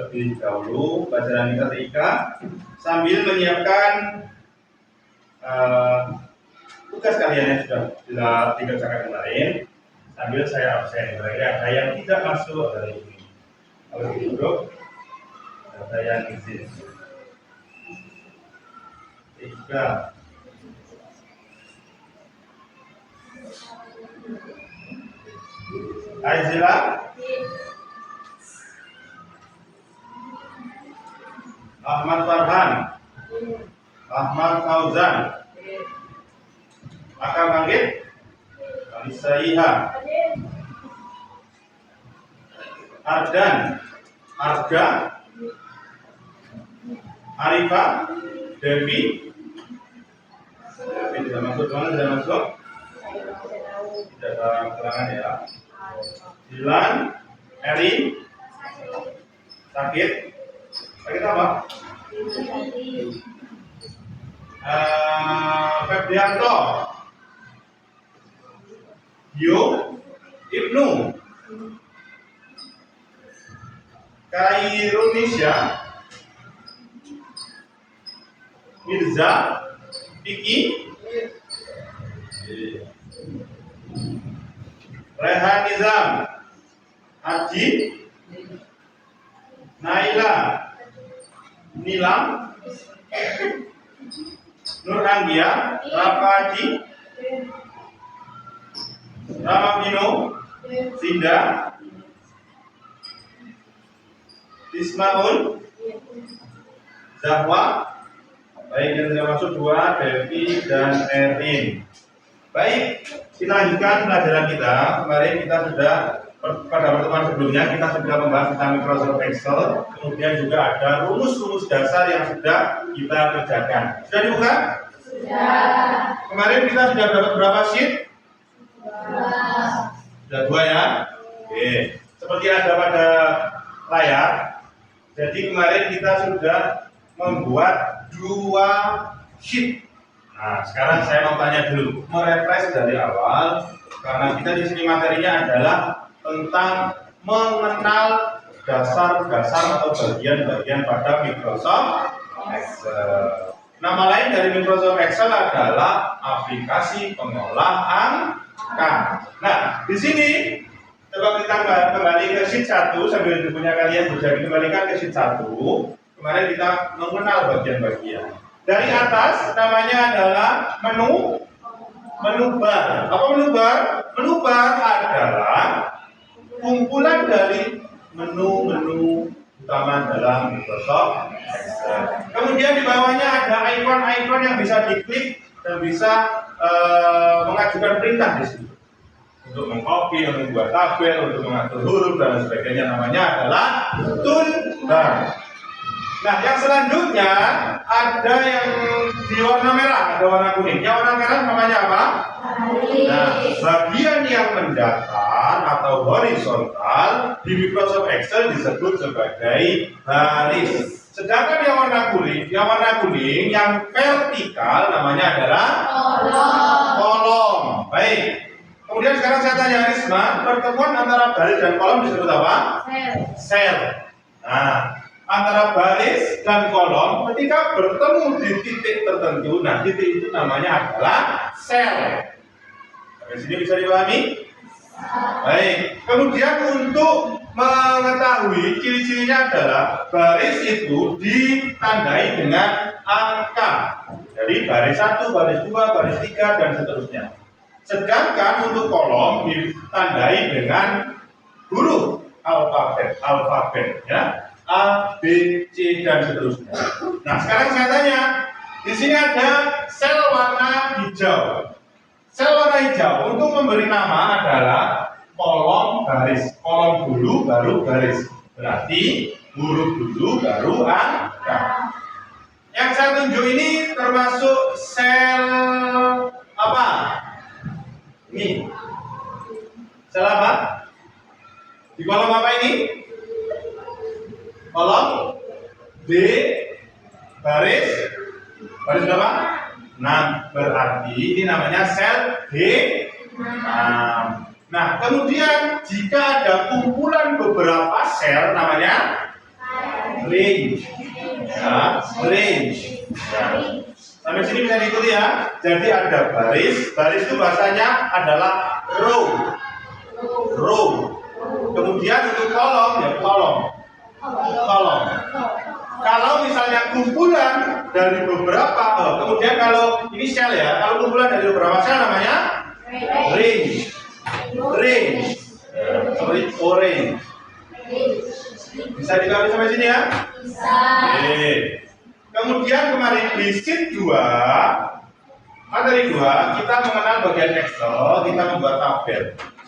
terlebih dahulu pelajaran matematika sambil menyiapkan tugas kalian yang sudah dikerjakan kemarin. Sambil saya absen, ada yang tidak masuk hari ini. Kalau gitu, ada yang izin. 3. Aizila, Ahmad Farhan, Ahmad Fauzan, Aka Bangkit, Alisa Iha, Ardan, Arga, Arifa, Devi. Devi tidak masuk, mana tidak masuk? Tidak ada keterangan ya. Dilan, Erin, sakit apa? Febrianto, Yo, Ibnu, Kairunisya, Mirza, Piki, Rehan Nizam, Haji, Naila, Nilam, Nur Anggia, Rafa Haji, Rama Bino, Sinda, Ismaul, Zahwa. Baik, yang sudah masuk 2, Devi dan Erin. Baik, kita lanjutkan pelajaran kita. Kemarin kita sudah pada pertemuan sebelumnya kita sudah membahas tentang Microsoft Excel. Kemudian juga ada rumus-rumus dasar yang sudah kita kerjakan. Sudah dibuka? Sudah. Kemarin kita sudah dapat berapa sheet? 2. Sudah 2 ya? Oke. Seperti ada pada layar. Jadi kemarin kita sudah membuat 2 sheet. Nah, sekarang saya mau tanya dulu, merefresh dari awal, karena kita di sini materinya adalah tentang mengenal dasar-dasar atau bagian-bagian pada Microsoft Excel. Nama lain dari Microsoft Excel adalah aplikasi pengolah angka. Nah, di sini coba kita kembali ke sheet 1 sambil bukunya kalian bisa dikembalikan ke sheet 1. Kemarin kita mengenal bagian-bagian. Dari atas namanya adalah menu bar. Apa menu bar? Menu bar adalah kumpulan dari menu-menu utama dalam Microsoft Excel. Kemudian di bawahnya ada ikon-ikon yang bisa diklik dan bisa mengajukan perintah di situ. Untuk mengcopy, untuk membuat tabel, untuk mengatur huruf dan sebagainya, namanya adalah toolbar. Nah, yang selanjutnya ada yang di warna merah, ada warna kuning. Yang warna merah namanya apa? Baris. Nah, bagian yang mendatar atau horizontal di Microsoft Excel disebut sebagai baris. Sedangkan yang warna kuning yang vertikal namanya adalah kolom. Baik. Kemudian sekarang saya tanya Risma, pertemuan antara baris dan kolom disebut apa? Sel. Nah, antara baris dan kolom ketika bertemu di titik tertentu, nah titik itu namanya adalah sel. Sampai sini bisa dipahami? Baik. Kemudian untuk mengetahui ciri-cirinya adalah baris itu ditandai dengan angka. Jadi baris 1, baris 2, baris 3 dan seterusnya. Sedangkan untuk kolom ditandai dengan huruf alfabet ya. A, B, C dan seterusnya. Nah, sekarang saya tanya, di sini ada sel warna hijau. Sel warna hijau untuk memberi nama adalah kolom baris. Kolom dulu baru baris. Berarti huruf dulu baru angka. Yang saya tunjuk ini termasuk sel apa? Ini. Sel apa? Di kolom apa ini? Kolom B baris berapa? 6. Berarti ini namanya sel D6. Nah, kemudian jika ada kumpulan beberapa sel namanya range. Ya, range. Ya. Sampai sini bisa diikuti ya. Jadi ada baris. Baris itu bahasanya adalah row. Row. Kemudian untuk kolom ya kolom. Kolom. Kalau misalnya kumpulan dari beberapa, kemudian kalau ini sel ya, kalau kumpulan dari beberapa sel namanya range. Range. Seperti orange. Bisa dikali sampai sini ya? Bisa. Oke. Kemudian kemarin di sheet 2, materi 2, kita mengenal bagian Excel, kita membuat tabel.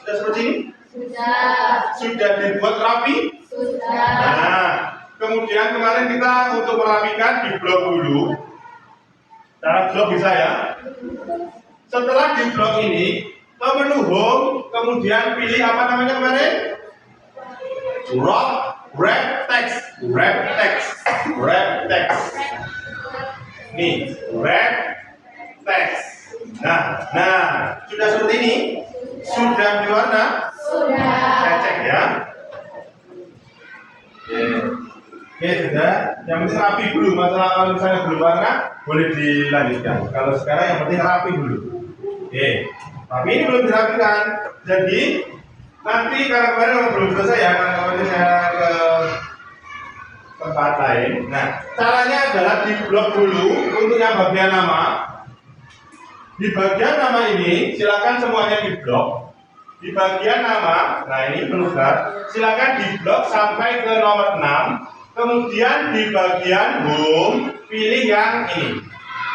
Sudah seperti ini? Sudah. Sudah dibuat rapi? Sudah. Nah, kemudian kemarin kita untuk merapikan di blok dulu. Cara blok bisa ya? Setelah di blok ini, ke menu home, kemudian pilih apa namanya kemarin? Wrap text. Wrap text. Wrap text. Nih, wrap text. Nah, sudah seperti ini? Sudah diwarna? Sudah. Saya cek ya. Oke, sudah. Yang penting rapi dulu. Masalah kalau misalnya belum warna, boleh dilanjutkan. Kalau sekarang yang penting rapi dulu. Oke, tapi ini belum dirapikan. Jadi nanti karena kemarin belum selesai ya, karena kemarin saya ke tempat lain. Nah, caranya adalah di blok dulu untuk yang bagian nama. Di bagian nama ini silakan semuanya di blok. Di bagian nama, nah ini penugar, silakan di blok sampai ke nomor 6. Kemudian di bagian home pilih yang ini.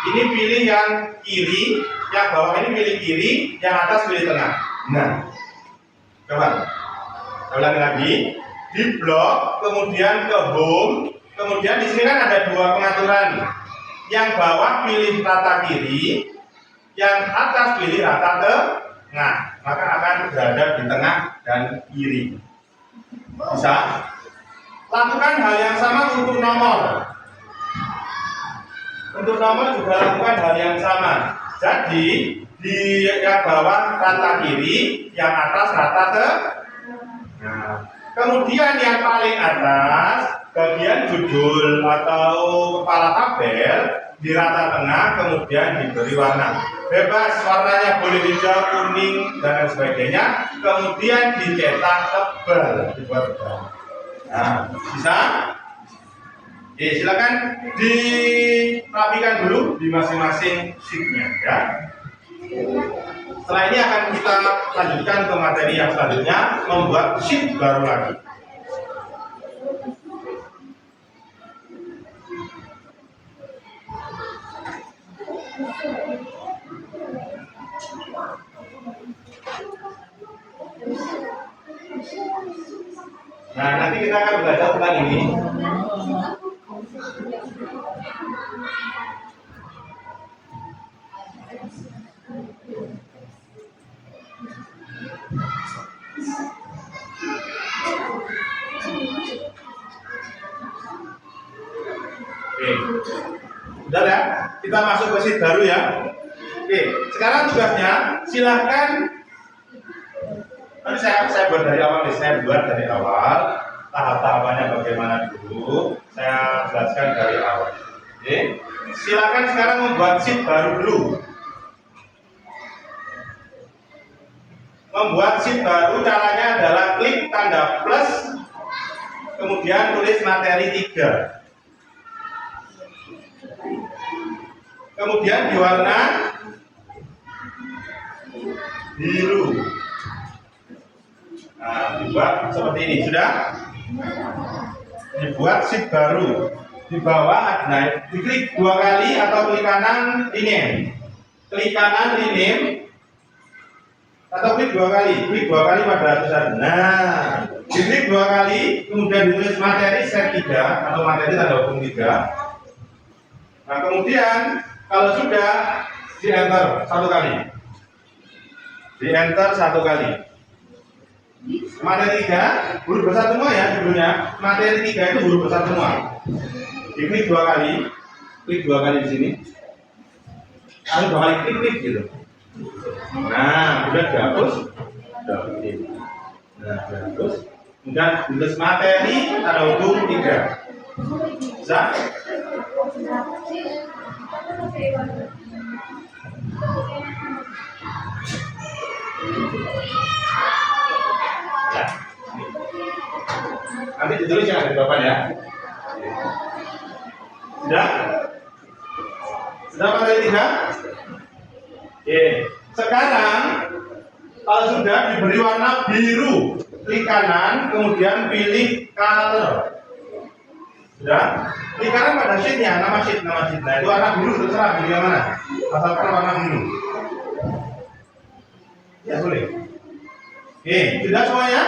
Ini pilih yang kiri, yang bawah ini pilih kiri, yang atas pilih tengah. Nah, coba ulangi lagi. Di blok, kemudian ke home, kemudian di sini kan ada dua pengaturan. Yang bawah pilih rata kiri, yang atas pilih rata tengah, maka akan berada di tengah dan kiri. Bisa? Lakukan hal yang sama untuk nomor. Untuk nomor juga lakukan hal yang sama. Jadi di yang bawah rata kiri, yang atas rata tengah. Kemudian yang paling atas bagian judul atau kepala tabel di rata tengah, kemudian diberi warna bebas, warnanya boleh hijau, kuning dan lain sebagainya. Kemudian dicetak tebal, dibuat tebal. Nah, bisa? Oke, silakan dirapikan dulu di masing-masing sheetnya ya. Setelah ini akan kita lanjutkan ke materi yang selanjutnya, membuat sheet baru lagi. Nah, nanti kita akan belajar tentang ini. Oke, sudah ya, kita masuk ke sheet baru ya. Oke, sekarang tugasnya silahkan. Nanti saya buat dari awal, tahap-tahapannya bagaimana dulu, saya jelaskan dari awal. Oke, silakan sekarang membuat sheet baru dulu. Membuat sheet baru caranya adalah klik tanda plus, kemudian tulis materi 3. Kemudian diwarna biru. Nah, dibuat seperti ini, sudah? Dibuat sheet baru. Di bawah, nah, diklik 2 kali atau klik kanan rename. Klik kanan rename atau klik 2 kali. Klik 2 kali pada tulisan. Nah, diklik 2 kali, kemudian ditulis materi set 3 atau materi tanda hubung 3. Nah, kemudian kalau sudah di enter 1 kali. Di enter 1 kali. Materi 3 huruf besar semua ya judulnya. Materi 3 itu huruf besar semua. Diklik 2 kali, klik 2 kali di sini. Lalu 2 kali klik gitu. Nah, udah dihapus. Nah, dihapus. Kemudian tulis materi tanda hubung 3. Bisa? Ya. Nanti ditulis ya di papan ya. Sudah? Sudah materi 3? Oke. Sekarang kalau sudah diberi warna biru, klik kanan, kemudian pilih color. Sudah? Klik kanan pada sheetnya, nama sheet. Nah itu warna biru, terserah pilih yang mana. Asalkan warna biru. Ya boleh. Oke, sudah semuanya?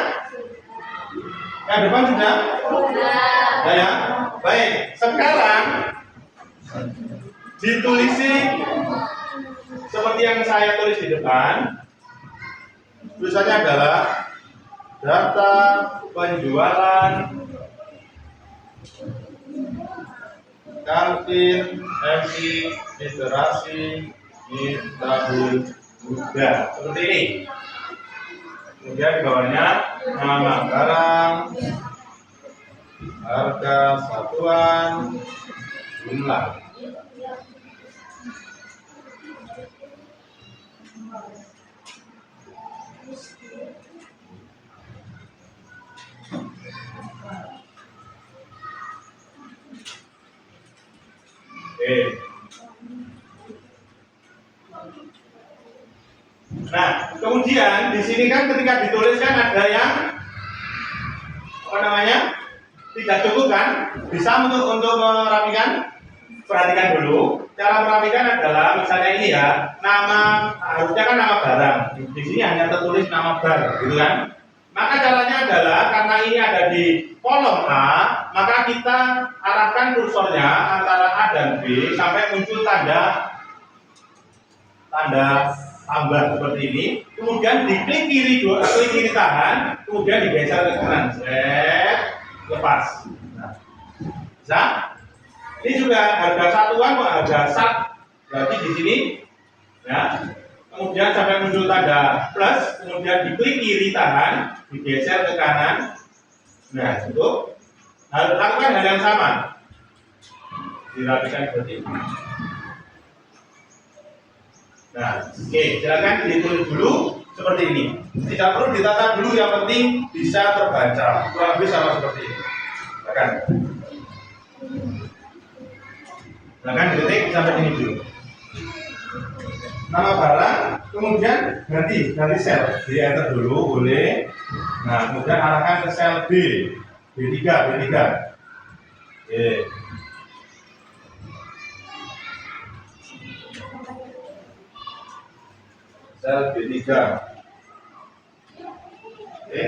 Yang depan sudah? Sudah ya? Baik, sekarang ditulisi seperti yang saya tulis di depan. Tulisannya adalah data penjualan kantin MI Literasi di tahun muda. Seperti ini. Kemudian di bawahnya nama barang, harga satuan, jumlah. Oke. Nah, kemudian di sini kan ketika dituliskan ada yang apa namanya? Tidak cukup kan? Bisa untuk merapikan. Perhatikan dulu. Cara merapikan adalah misalnya ini ya, nama harusnya kan nama barang. Di sini hanya tertulis nama bar, gitu kan? Maka caranya adalah karena ini ada di kolom A, maka kita arahkan kursornya antara A dan B sampai muncul tanda tambah seperti ini. Kemudian diklik kiri klik kiri tahan, kemudian digeser ke kanan. Lepas. Nah, bisa? Ini juga harga satuan kok harga sat. Berarti di sini ya. Kemudian sampai muncul tanda plus, kemudian diklik kiri tahan, digeser ke kanan. Nah, itu lakukan hal yang sama. Dirapikan seperti ini. Nah, oke, silakan ditulis dulu seperti ini. Tidak perlu ditata dulu, yang penting bisa terbaca. Kurang lebih sama seperti ini. Silakan. Silakan diketik sampai ini dulu. Nama barang, kemudian ganti sel. Di enter dulu boleh. Nah, kemudian arahkan ke sel B. B3. Oke. Sel B3. Oke.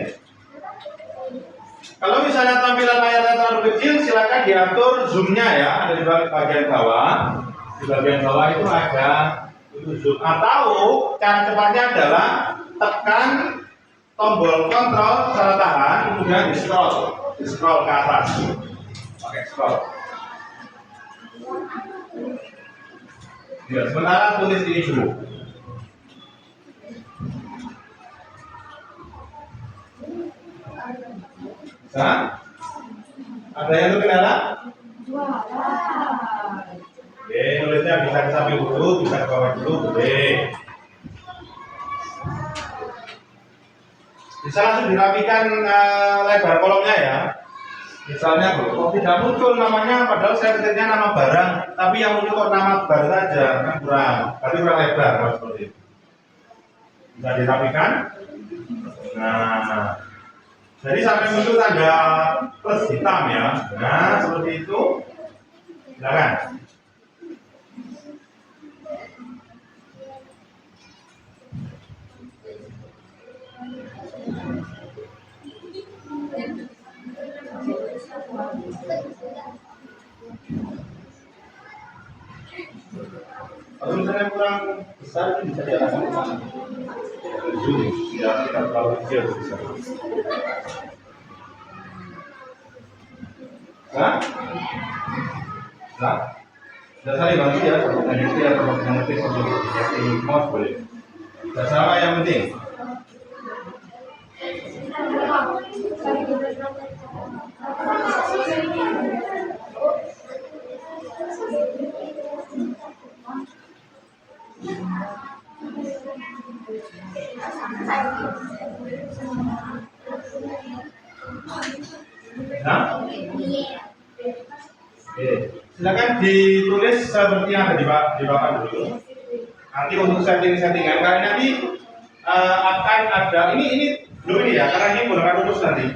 Kalau misalnya tampilan layarnya terlalu kecil, silakan diatur zoomnya ya. Ada di bagian bawah. Di bagian bawah itu ada zoom. Atau cara cepatnya adalah tekan tombol kontrol secara tahan, kemudian di scroll ke atas. Pakai scroll. Ya, sementara tulis ini dulu. Bisa? Ada yang terkendala? Oke, nulisnya bisa ke samping dulu, bisa ke bawah dulu, boleh. Bisa langsung dirapikan lebar kolomnya ya. Misalnya kok tidak muncul namanya, padahal saya ketiknya nama barang, tapi yang muncul kok nama bar saja, kan kurang, berarti kurang lebar seperti itu. Bisa dirapikan. Nah, jadi sampai muncul tanda plus hitam ya. Nah, seperti itu. Silakan. Kalau misalnya kurang besar itu bisa diarahkan ke sana. Zoom, ya kita terlalu kecil bisa. Nah, sudah saling bantu ya, mengerti atau mengerti sebelum di mouse boleh. Tidak salah yang penting. Oke, silakan ditulis seperti yang ada di papan dulu. Nanti untuk settingan kalian nanti akan ada ini belum ini ya, karena ini menggunakan rumus nanti.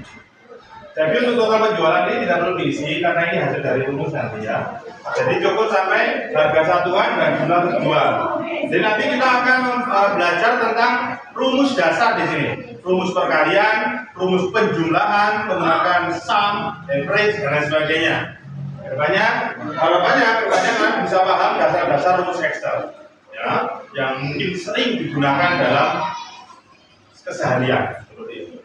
Jadi untuk total penjualan ini tidak perlu diisi karena ini hasil dari rumus nanti ya. Jadi cukup sampai harga satuan dan jumlah terjual. Jadi nanti kita akan belajar tentang rumus dasar di sini, rumus perkalian, rumus penjumlahan, menggunakan sum, average dan lain sebagainya. Harapannya kalian bisa paham dasar-dasar rumus Excel, ya, yang mungkin sering digunakan dalam keseharian seperti itu.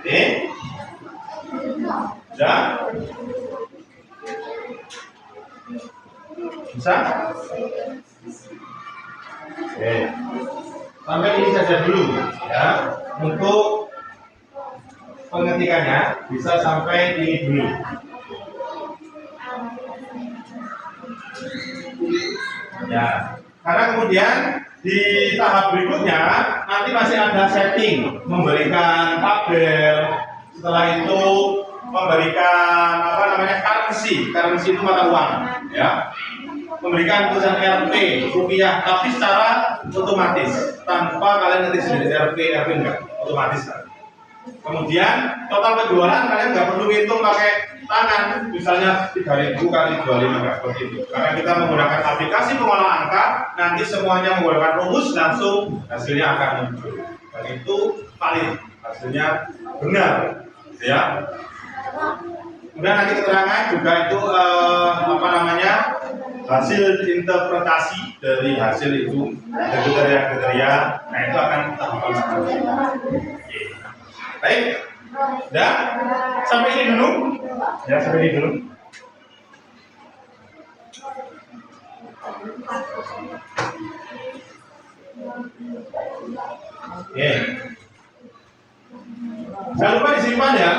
Oke, ya, bisa. Oke, sampai ini saja dulu, ya, untuk pengetikannya bisa sampai ini dulu. Ya, karena kemudian di tahap berikutnya nanti masih ada setting, memberikan tabel, setelah itu memberikan currency itu mata uang, ya, memberikan tulisan Rp rupiah, tapi secara otomatis tanpa kalian ngetik sendiri Rp enggak otomatis kan. Kemudian total penjualan kalian nggak perlu hitung pakai tangan, misalnya 3.000 kali 25 nggak seperti itu. Karena kita menggunakan aplikasi pengolah angka, nanti semuanya menggunakan rumus langsung hasilnya akan muncul. Dan itu valid, hasilnya benar, ya. Kemudian nanti keterangan juga itu hasil interpretasi dari hasil itu, kriteria. Nah itu akan kita hafal. Baik, dan sampai ini dulu. Ya, sampai ini dulu. Oke. Jangan lupa disimpan ya.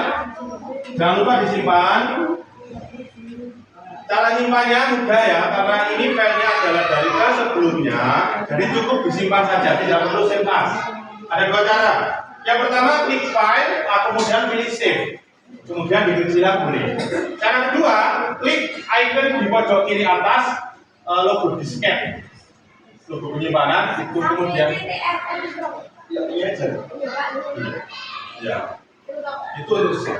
Jangan lupa disimpan. Cara nyimpannya mudah ya, karena ini filenya adalah dari file sebelumnya, jadi cukup disimpan saja, tidak perlu save as. Ada dua cara. Yang pertama klik file, kemudian pilih save, kemudian bikin silang boleh. Cara kedua, klik icon di pojok kiri atas logo disket, logo penyimpanan, itu kemudian ini aja. Ya, itu save.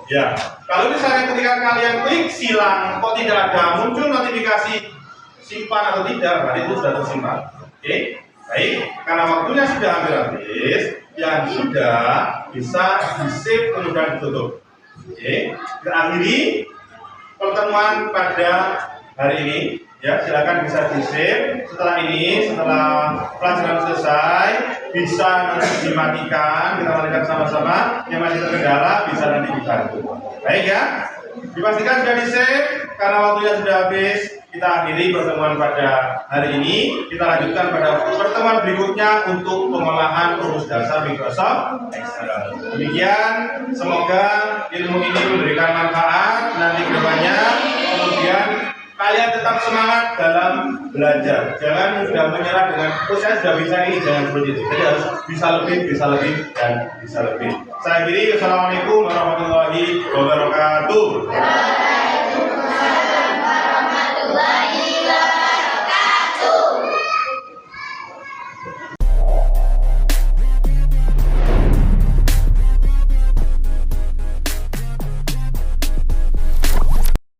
Ya, kalau misalnya ketika kalian klik silang kok tidak ada muncul notifikasi simpan atau tidak, berarti itu sudah tersimpan. Oke, baik. Karena waktunya sudah hampir habis, yang sudah bisa di-save kemudian ditutup. Oke, kita akhiri pertemuan pada hari ini. Ya, silakan bisa di-save. Setelah pelajaran selesai, bisa nanti dimatikan. Kita matikan sama-sama. Yang masih terkendala bisa nanti dibantu. Baik ya, dipastikan sudah di-save. Karena waktunya sudah habis, kita akhiri pertemuan pada hari ini. Kita lanjutkan pada pertemuan berikutnya untuk pengolahan rumus dasar Microsoft Excel. Demikian, semoga ilmu ini memberikan manfaat nanti ke depannya. Kemudian kalian tetap semangat dalam belajar. Jangan mudah menyerah dengan saya sudah bisa ini, jangan seperti itu. Jadi harus bisa lebih, dan bisa lebih. Saya akhiri. Assalamualaikum warahmatullahi wabarakatuh.